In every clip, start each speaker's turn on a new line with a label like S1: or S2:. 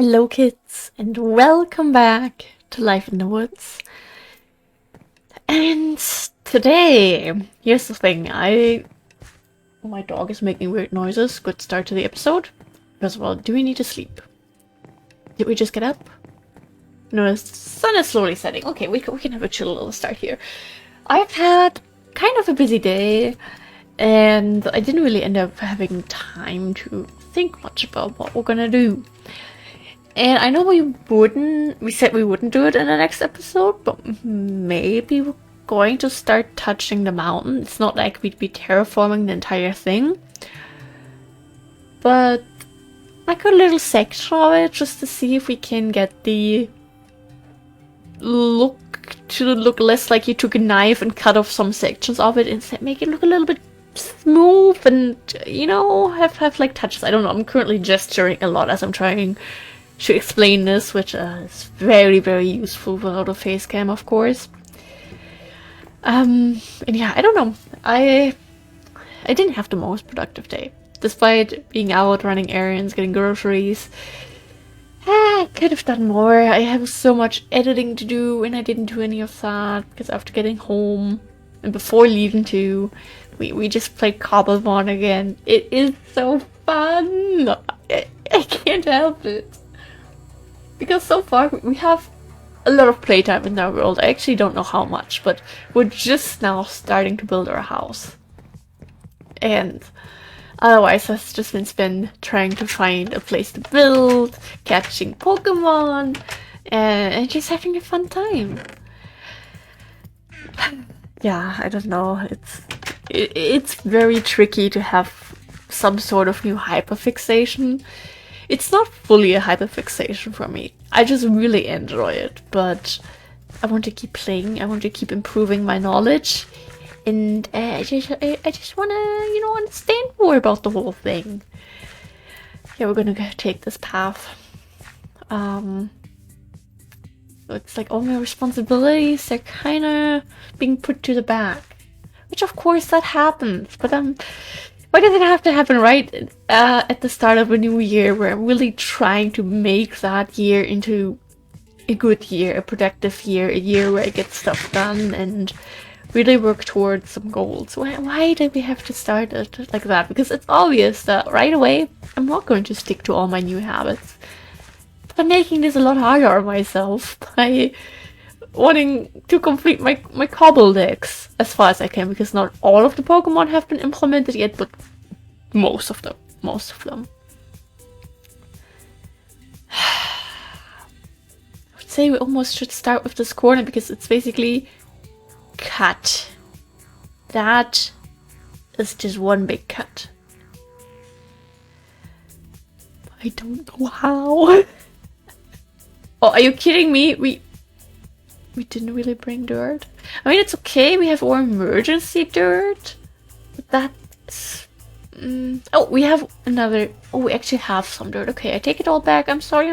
S1: Hello kids and welcome back to Life in the Woods. And today, here's the thing, my dog is making weird noises. Good start to the episode. First of all, do we need to sleep? Did we just get up? No, the sun is slowly setting. Okay, we can have a chill little start here. I've had kind of a busy day and I didn't really end up having time to think much about what we're gonna do. And I know we said we wouldn't do it in the next episode, but maybe we're going to start touching the mountain. It's not like we'd be terraforming the entire thing, but like a little section of it, just to see if we can get the look to look less like you took a knife and cut off some sections of it, instead make it look a little bit smooth and, you know, have like touches. I don't know, I'm currently gesturing a lot as I'm trying to explain this, which is very, very useful without a face cam, of course. And yeah, I don't know. I didn't have the most productive day, despite being out running errands, getting groceries. I could have done more. I have so much editing to do, and I didn't do any of that because after getting home and before leaving too, we just played Cobblebond again. It is so fun. I can't help it. Because so far we have a lot of playtime in our world. I actually don't know how much, but we're just now starting to build our house. And otherwise I've just been spent trying to find a place to build, catching Pokemon, and just having a fun time. Yeah, I don't know. It's very tricky to have some sort of new hyperfixation. It's not fully a hyperfixation for me. I just really enjoy it, but I want to keep playing. I want to keep improving my knowledge, and I just want to, you know, understand more about the whole thing. Yeah, we're gonna take this path. So it's like all my responsibilities are kind of being put to the back, which of course that happens. But why does it have to happen right at the start of a new year where I'm really trying to make that year into a good year, a productive year, a year where I get stuff done and really work towards some goals? Why do we have to start it like that? Because it's obvious that right away I'm not going to stick to all my new habits. But I'm making this a lot harder on myself by wanting to complete my cobble decks as far as I can, because not all of the Pokemon have been implemented yet, but most of them. I would say we almost should start with this corner because it's basically cut. That is just one big cut. I don't know how. Oh, are you kidding me? We didn't really bring dirt. I mean, it's okay, we have our emergency dirt. But that's... Oh, we have another... Oh, we actually have some dirt. Okay, I take it all back. I'm sorry. I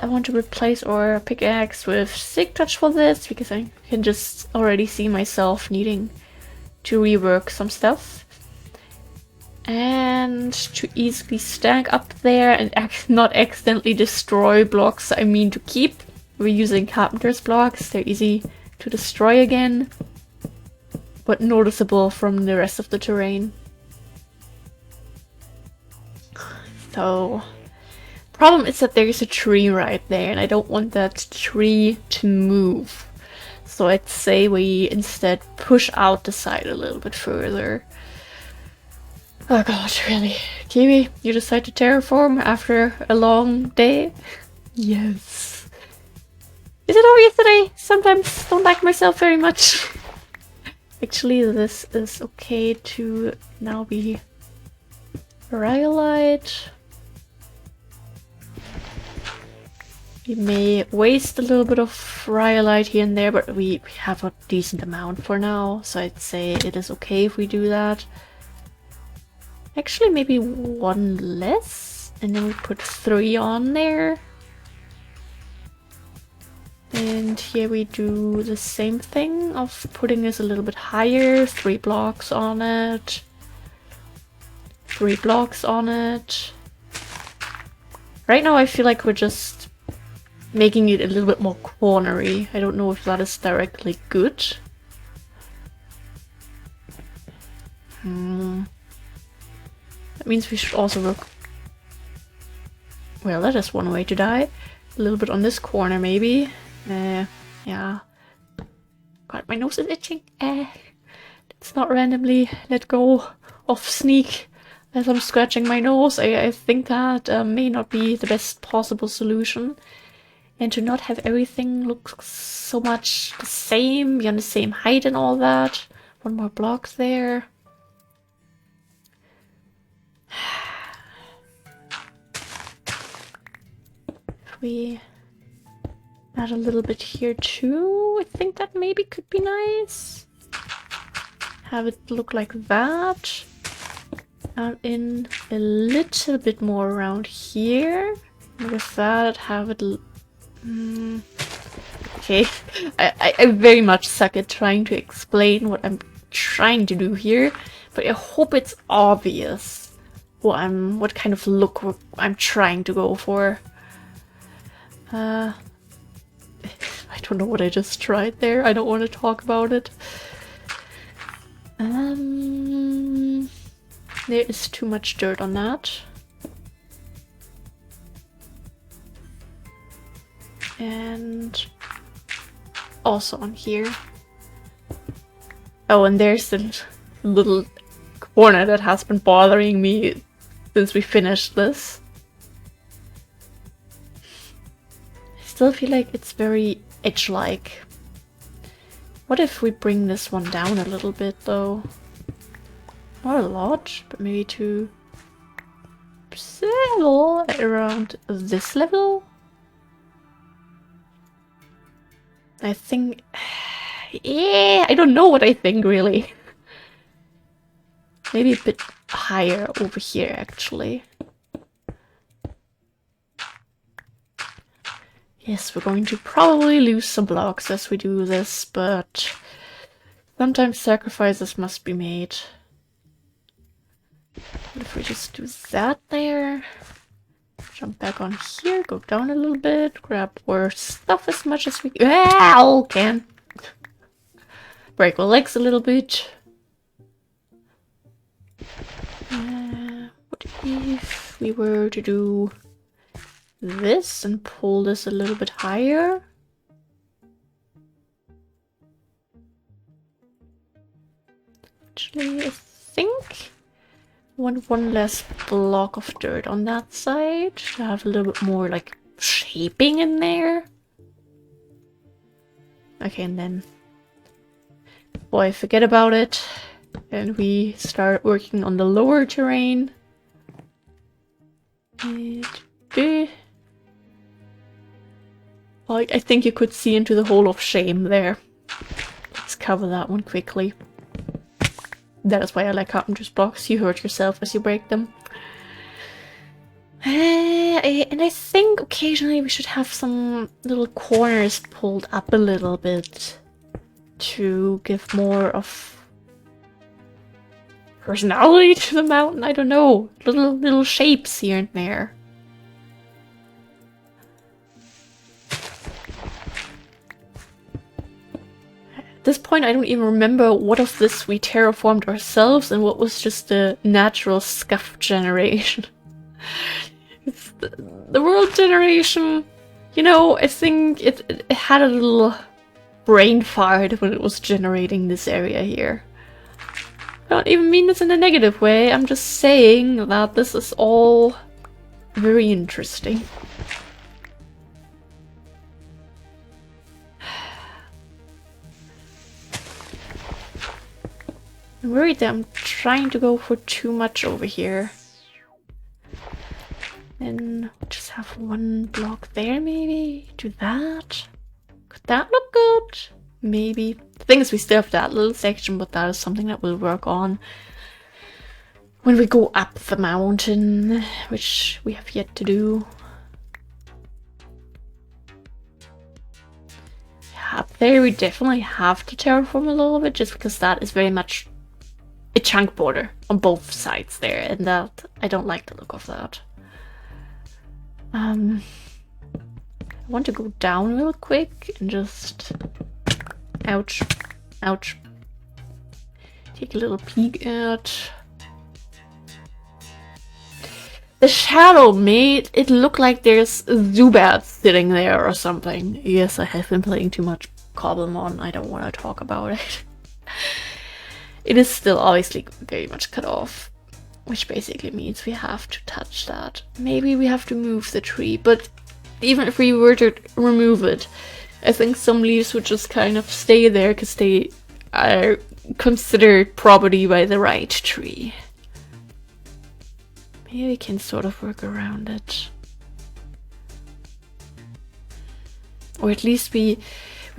S1: want to replace our pickaxe with Sig Touch for this, because I can just already see myself needing to rework some stuff. And to easily stack up there and not accidentally destroy blocks I mean to keep. We're using carpenter's blocks. They're easy to destroy again, but noticeable from the rest of the terrain. So, problem is that there's a tree right there and I don't want that tree to move. So I'd say we instead push out the side a little bit further. Oh god, really? Kiwi, you decide to terraform after a long day? Yes. Is it obvious that I sometimes don't like myself very much? Actually, this is okay to now be rhyolite. We may waste a little bit of rhyolite here and there, but we have a decent amount for now, so I'd say it is okay if we do that. Actually, maybe one less, and then we put 3 on there. And here we do the same thing of putting this a little bit higher, 3 blocks on it, 3 blocks on it, Right now I feel like we're just making it a little bit more cornery. I don't know if that is directly good. That means we should also work... Well, that is one way to die. A little bit on this corner, maybe. Yeah. God, my nose is itching. Let's not randomly let go of sneak as I'm scratching my nose. I think that may not be the best possible solution. And to not have everything look so much the same, be on the same height and all that. One more block there. If we add a little bit here too, I think that maybe could be nice. Have it look like that. Add in a little bit more around here. And with that, have it... Okay, I very much suck at trying to explain what I'm trying to do here, but I hope it's obvious what kind of look I'm trying to go for. I don't know what I just tried there. I don't want to talk about it. There is too much dirt on that. And also on here. Oh, and there's the little corner that has been bothering me since we finished this. I still feel like it's very edge-like. What if we bring this one down a little bit, though? Not a lot, but maybe to settle around this level? I think... Yeah, I don't know what I think, really. Maybe a bit higher over here, actually. Yes, we're going to probably lose some blocks as we do this, but sometimes sacrifices must be made. What if we just do that there? Jump back on here, go down a little bit, grab more stuff as much as we can. Break our legs a little bit. What if we were to do this and pull this a little bit higher? Actually, I think I want one less block of dirt on that side to have a little bit more like shaping in there. Okay, and then boy, forget about it. And we start working on the lower terrain. Well, I think you could see into the hole of shame there. Let's cover that one quickly. That is why I like carpenter's blocks. You hurt yourself as you break them. And I think occasionally we should have some little corners pulled up a little bit to give more of personality to the mountain. I don't know. Little shapes here and there. At this point, I don't even remember what of this we terraformed ourselves and what was just a natural scuff generation. It's the world generation, you know, I think it had a little brain fart when it was generating this area here. I don't even mean this in a negative way, I'm just saying that this is all very interesting. I'm worried that I'm trying to go for too much over here. And just have one block there, maybe? Do that? Could that look good? Maybe. The thing is, we still have that little section, but that is something that we'll work on when we go up the mountain, which we have yet to do. Yeah, up there we definitely have to terraform a little bit, just because that is very much a chunk border on both sides there, and that I don't like the look of that. I want to go down real quick and just... Ouch. Ouch. Take a little peek at... The shadow made it look like there's Zubat sitting there or something. Yes, I have been playing too much Cobblemon. I don't want to talk about it. It is still obviously very much cut off, which basically means we have to touch that. Maybe we have to move the tree, but even if we were to remove it, I think some leaves would just kind of stay there because they are considered property by the right tree. Maybe we can sort of work around it. Or at least we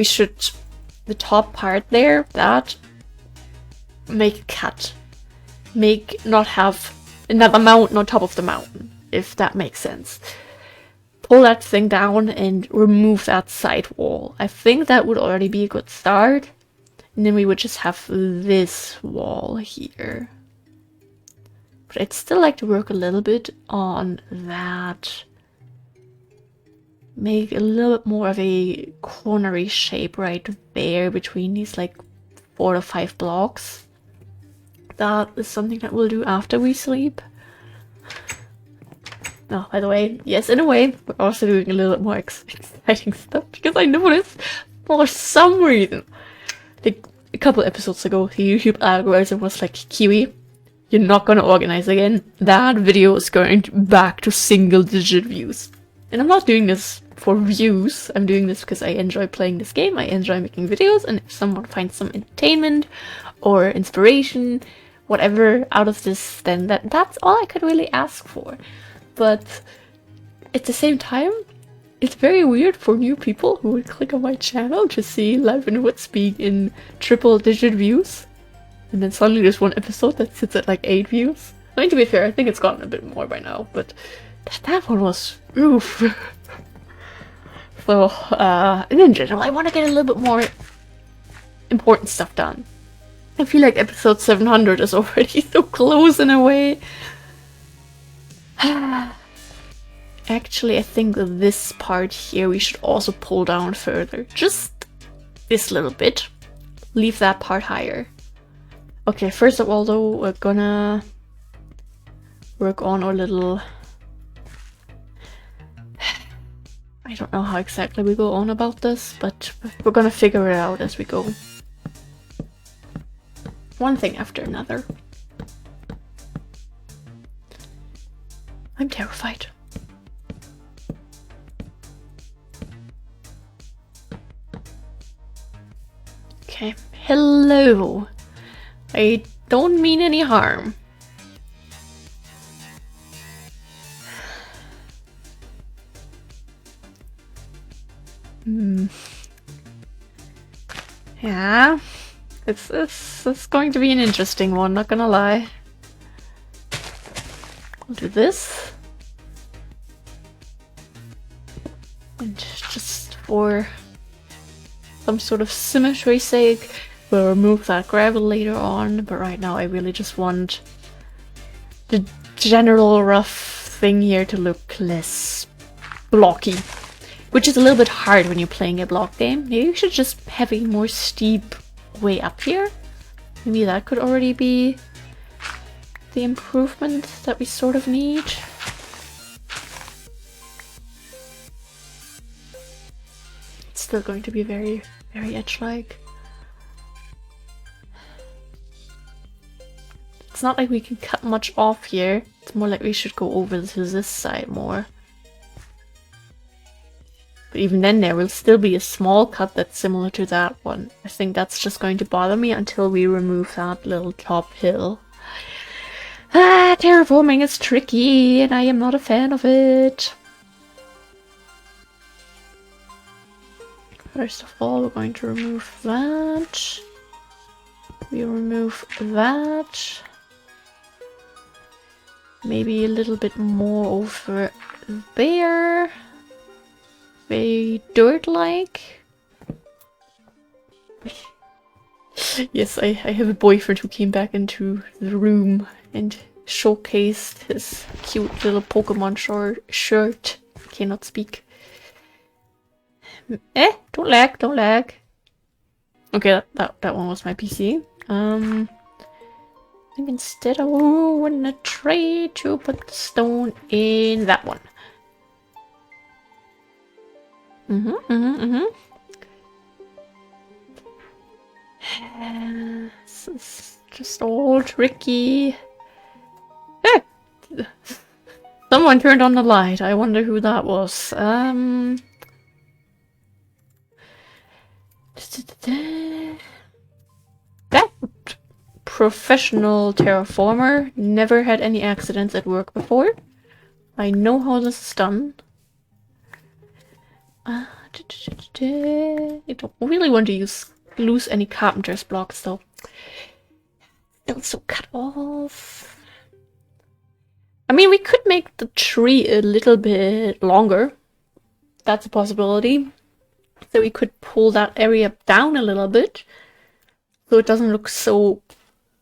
S1: should, the top part there, that, make a cut. Not have another mountain on top of the mountain, if that makes sense. Pull that thing down and remove that side wall. I think that would already be a good start. And then we would just have this wall here. But I'd still like to work a little bit on that. Make a little bit more of a cornery shape right there between these like 4 to 5 blocks. That is something that we'll do after we sleep. Oh, by the way, yes, in a way, we're also doing a little bit more exciting stuff because I noticed for some reason, like a couple episodes ago, the YouTube algorithm was like, Kiwi, you're not gonna organize again. That video is going back to single-digit views. And I'm not doing this for views. I'm doing this because I enjoy playing this game. I enjoy making videos, and if someone finds some entertainment or inspiration, whatever, out of this, then that's all I could really ask for. But at the same time, it's very weird for new people who would click on my channel to see Live in the Woods being in triple-digit views. And then suddenly there's one episode that sits at like 8 views. I mean, to be fair, I think it's gotten a bit more by now, but that one was oof. So, and in general, I want to get a little bit more important stuff done. I feel like episode 700 is already so close in a way. Actually, I think that this part here we should also pull down further. Just this little bit. Leave that part higher. Okay, first of all though, we're gonna work on our little... I don't know how exactly we go on about this, but we're gonna figure it out as we go. One thing after another. I'm terrified. Okay, hello. I don't mean any harm. Yeah, it's going to be an interesting one, not gonna lie. We'll do this. And just for some sort of symmetry's sake, we'll remove that gravel later on, but right now I really just want the general rough thing here to look less blocky. Which is a little bit hard when you're playing a block game. Maybe you should just have a more steep way up here. Maybe that could already be the improvement that we sort of need. It's still going to be very, very edge-like. It's not like we can cut much off here. It's more like we should go over to this side more. But even then there will still be a small cut that's similar to that one. I think that's just going to bother me until we remove that little top hill. Terraforming is tricky and I am not a fan of it. First of all, we're going to remove that. We remove that. Maybe a little bit more over there. Very dirt-like. Yes, I have a boyfriend who came back into the room and showcased his cute little Pokemon shirt. cannot speak. Don't lag, don't lag. Okay, that one was my PC. I think instead I want to try to put the stone in that one. This is just all tricky. Someone turned on the light. I wonder who that was. That professional terraformer never had any accidents at work before. I know how this is done. I don't really want to lose any carpenter's blocks though. Also cut off. I mean, we could make the tree a little bit longer. That's a possibility. So we could pull that area down a little bit. So it doesn't look so...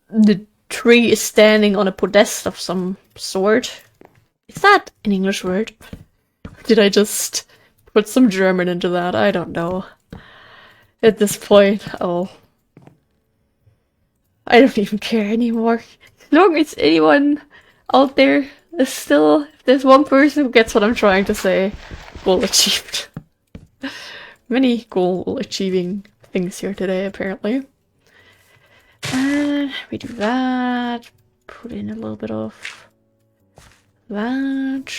S1: The tree is standing on a podest of some sort. Is that an English word? Did I just put some German into that? I don't know. At this point, oh. I don't even care anymore. As long as anyone out there is still... If there's one person who gets what I'm trying to say, goal achieved. Many goal achieving things here today, apparently. We do that. Put in a little bit of that.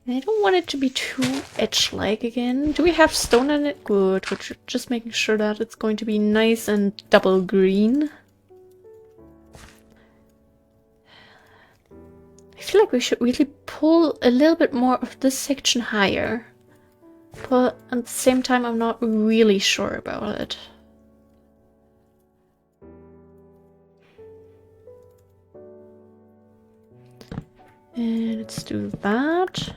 S1: I don't want it to be too edge-like again. Do we have stone in it? Good. We're just making sure that it's going to be nice and double green. I feel like we should really pull a little bit more of this section higher. But at the same time, I'm not really sure about it. And let's do that.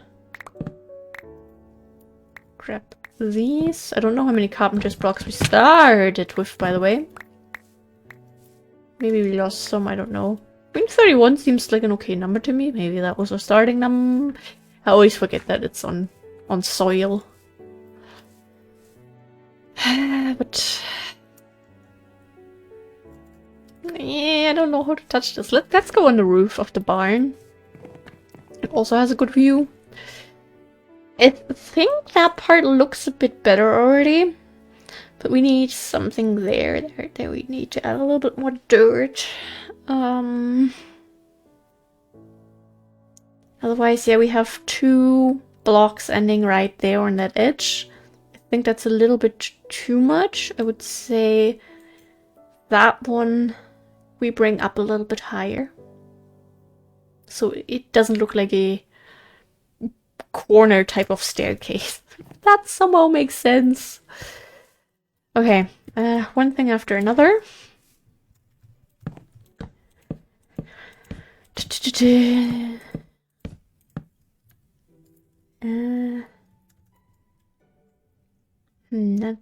S1: Grab these. I don't know how many carpenter's blocks we started with, by the way. Maybe we lost some, I don't know. I mean, 31 seems like an okay number to me. Maybe that was our starting number. I always forget that it's on soil. But... yeah, I don't know how to touch this. Let's go on the roof of the barn. It also has a good view. I think that part looks a bit better already. But we need something there. There we need to add a little bit more dirt. Otherwise, yeah, we have 2 blocks ending right there on that edge. I think that's a little bit too much. I would say that one we bring up a little bit higher. So it doesn't look like a corner type of staircase. That somehow makes sense. Okay, one thing after another.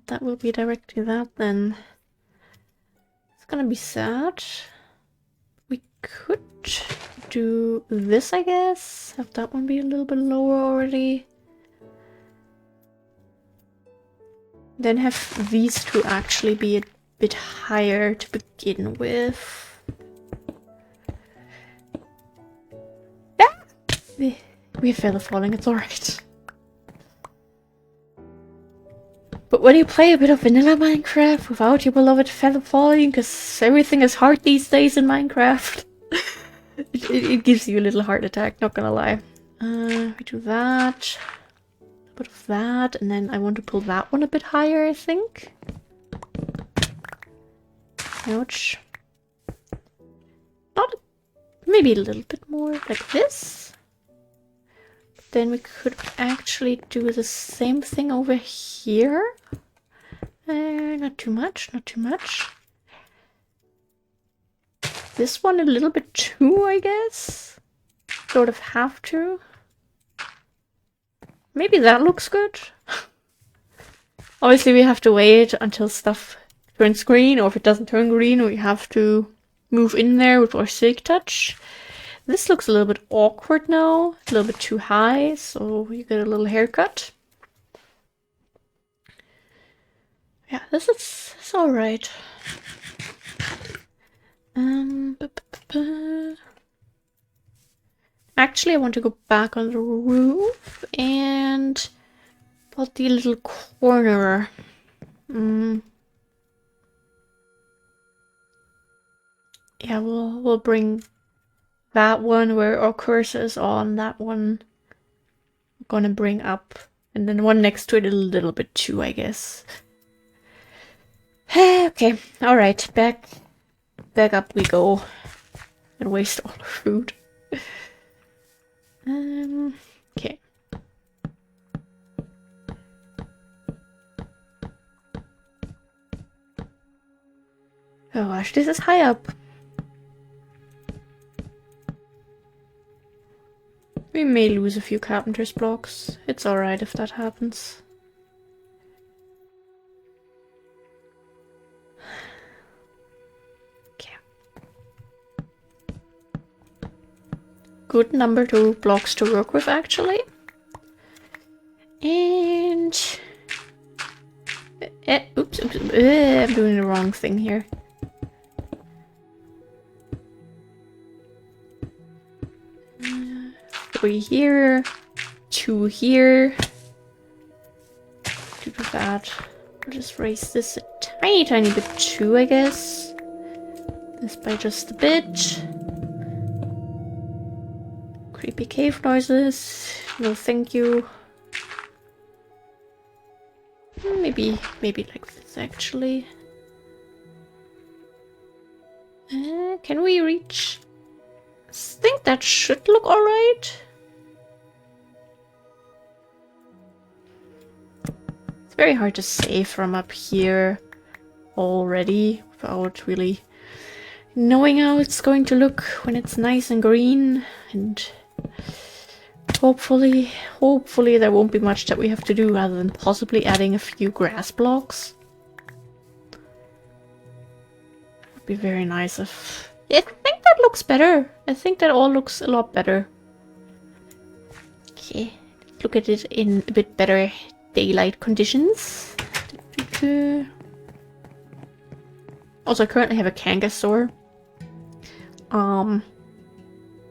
S1: That will be directly that then. It's gonna be sad. We could do this, I guess. Have that one be a little bit lower already. Then have these two actually be a bit higher to begin with. Ah! We have feather falling, it's alright. But when you play a bit of vanilla Minecraft without your beloved feather falling, because everything is hard these days in Minecraft, it gives you a little heart attack, not gonna lie. We do that. A bit of that, and then I want to pull that one a bit higher, I think. Ouch. Not maybe a little bit more like this. Then we could actually do the same thing over here. Not too much, not too much. This one a little bit too, I guess. Sort of have to. Maybe that looks good. Obviously we have to wait until stuff turns green, or if it doesn't turn green we have to move in there with our silk touch. This looks a little bit awkward now, a little bit too high, so you get a little haircut. Yeah, this is alright. Actually, I want to go back on the roof and put the little corner. Yeah, we'll bring that one where our cursor is on. That one we're gonna bring up, and then one next to it a little bit too, I guess. Okay, all right, back up we go, and waste all the food. Okay. Oh gosh, this is high up. We may lose a few carpenter's blocks. It's alright if that happens. Okay. Good number 2 blocks to work with, actually. And... oops, I'm doing the wrong thing here. 3 here, 2 here. To do that, I'll just raise this a tiny bit too, I guess. This by just a bit. Creepy cave noises. No, thank you. Maybe like this actually. Can we reach? I think that should look alright. It's very hard to say from up here already without really knowing how it's going to look when it's nice and green, and hopefully there won't be much that we have to do other than possibly adding a few grass blocks. Would be very nice if... I think that looks better. I think that all looks a lot better. Okay, look at it in a bit better daylight conditions. Also, I currently have a Kangasaur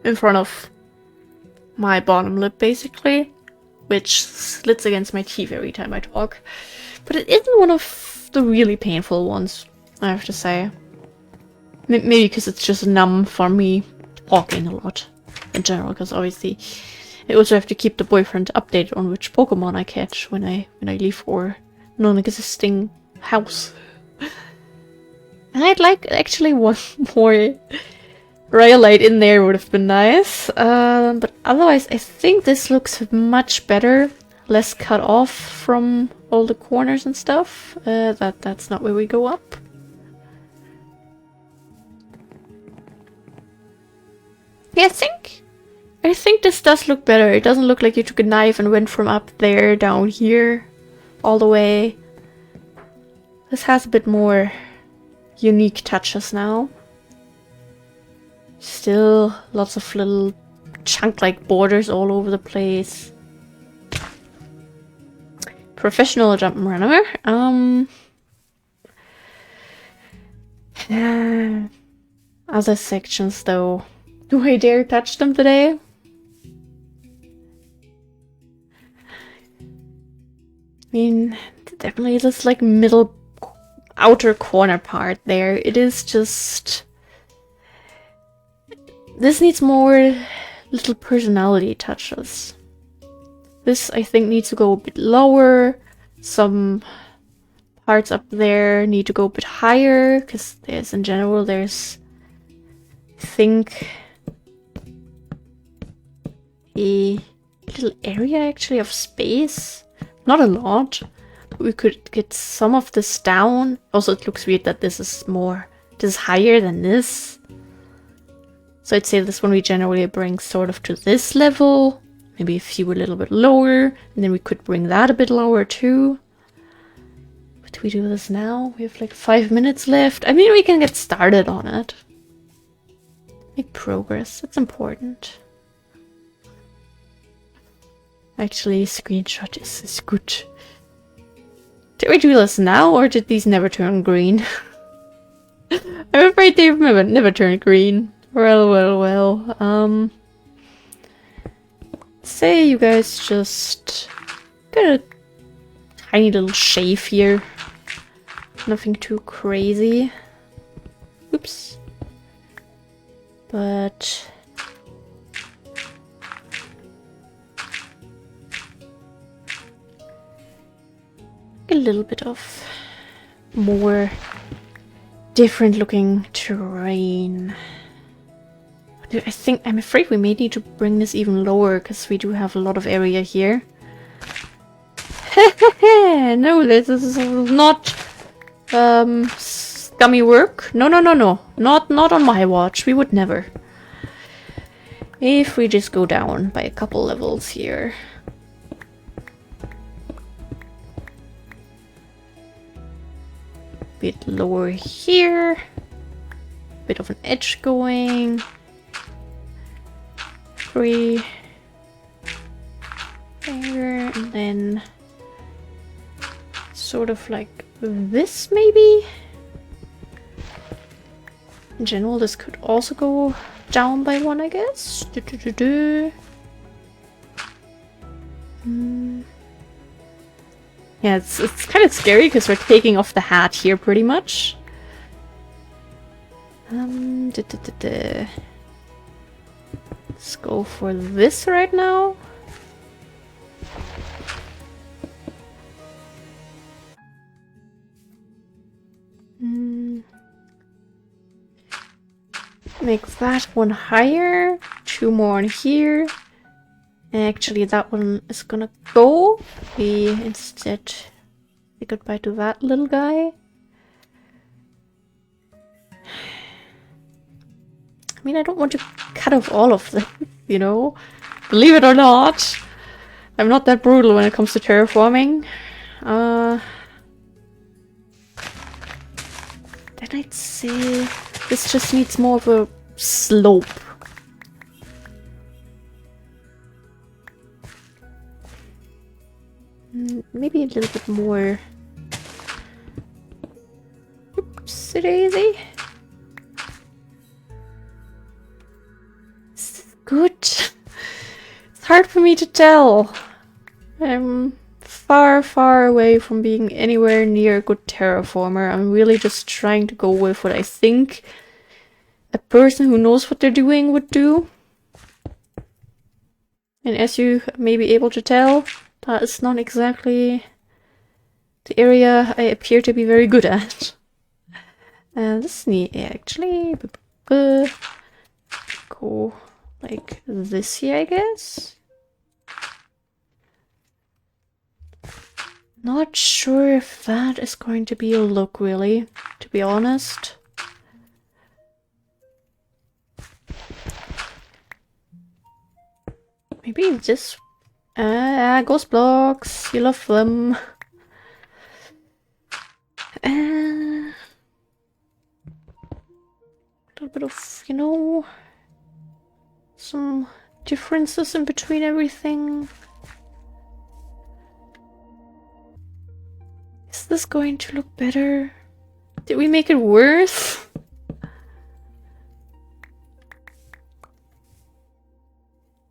S1: in front of my bottom lip, basically, which slits against my teeth every time I talk. But it isn't one of the really painful ones, I have to say. Maybe because it's just numb for me talking a lot in general, because obviously I also have to keep the boyfriend updated on which Pokemon I catch when I leave for non-existing house. And I'd like actually one more Rhyolite in there would have been nice. But otherwise I think this looks much better. Less cut off from all the corners and stuff. That's not where we go up. Yeah, I think this does look better. It doesn't look like you took a knife and went from up there down here all the way. This has a bit more unique touches now. Still lots of little chunk-like borders all over the place. Professional jump'n'runner. Other sections though. Do I dare touch them today? I mean, definitely this like middle outer corner part there. It is just... This needs more little personality touches. This, I think, needs to go a bit lower. Some parts up there need to go a bit higher, because there's, in general, there's, I think, a little area, actually, of space. Not a lot. But we could get some of this down. Also, it looks weird that this is higher than this. So I'd say this one we generally bring sort of to this level. Maybe a few a little bit lower. And then we could bring that a bit lower too. But do we do this now? We have like 5 minutes left. I mean, we can get started on it. Make progress. That's important. Actually, screenshot is good. Did we do this now, or did these never turn green? I'm afraid they've never turned green. Well. Say you guys just get a tiny little shave here. Nothing too crazy. Oops. But a little bit of more different looking terrain. I'm afraid we may need to bring this even lower because we do have a lot of area here. No, this is not scummy work. No. Not on my watch. We would never. If we just go down by a couple levels here. Bit lower here. Bit of an edge going. 3 there, and then sort of like this maybe. In general, this could also go down by 1, I guess. Yeah, it's kind of scary because we're taking off the hat here pretty much. Let's go for this right now. Make that one higher. 2 more on here. Actually, that one is gonna go. We instead say goodbye to that little guy. I mean, I don't want to cut off all of them, you know? Believe it or not, I'm not that brutal when it comes to terraforming. Then I'd say this just needs more of a slope. Maybe a little bit more. Oopsie daisy. Is this good? It's hard for me to tell. I'm far away from being anywhere near a good terraformer. I'm really just trying to go with what I think a person who knows what they're doing would do. And as you may be able to tell, that is not exactly the area I appear to be very good at. And this need actually go like this here, I guess. Not sure if that is going to be a look, really, to be honest. Maybe this. Ghost blocks. You love them. A little bit of, you know, some differences in between everything. Is this going to look better? Did we make it worse?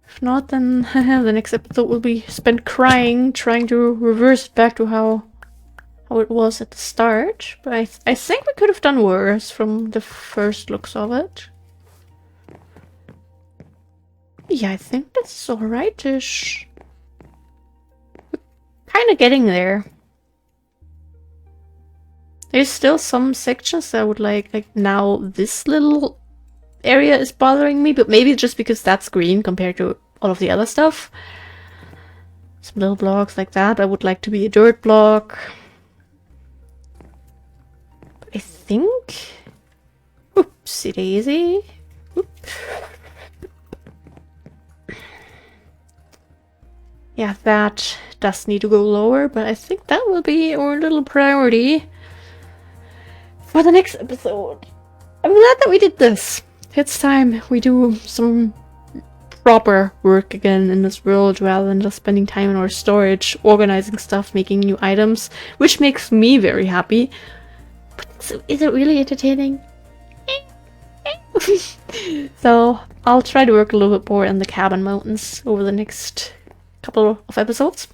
S1: If not, then the next episode will be spent crying, trying to reverse it back to how it was at the start. But I think we could have done worse from the first looks of it. Yeah, I think that's alright-ish. We're kind of getting there. There's still some sections that I would like now this little area is bothering me, but maybe just because that's green compared to all of the other stuff. Some little blocks like that I would like to be a dirt block. But I think... Oopsie daisy. Oop. Yeah, that does need to go lower, but I think that will be our little priority for the next episode. I'm glad that we did this. It's time we do some proper work again in this world rather than just spending time in our storage, organizing stuff, making new items, which makes me very happy. But is it really entertaining? So I'll try to work a little bit more in the cabin mountains over the next couple of episodes.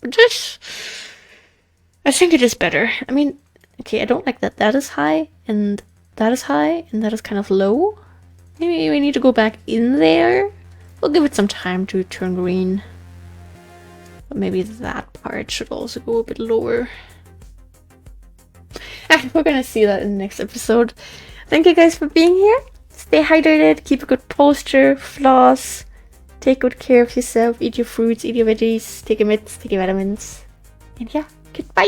S1: But I think it is better. I mean, okay, I don't like that that is high, and that is high, and that is kind of low. Maybe we need to go back in there. We'll give it some time to turn green. But maybe that part should also go a bit lower. We're gonna see that in the next episode. Thank you guys for being here. Stay hydrated, keep a good posture, floss, take good care of yourself, eat your fruits, eat your veggies, take your meds, take your vitamins. And yeah, goodbye!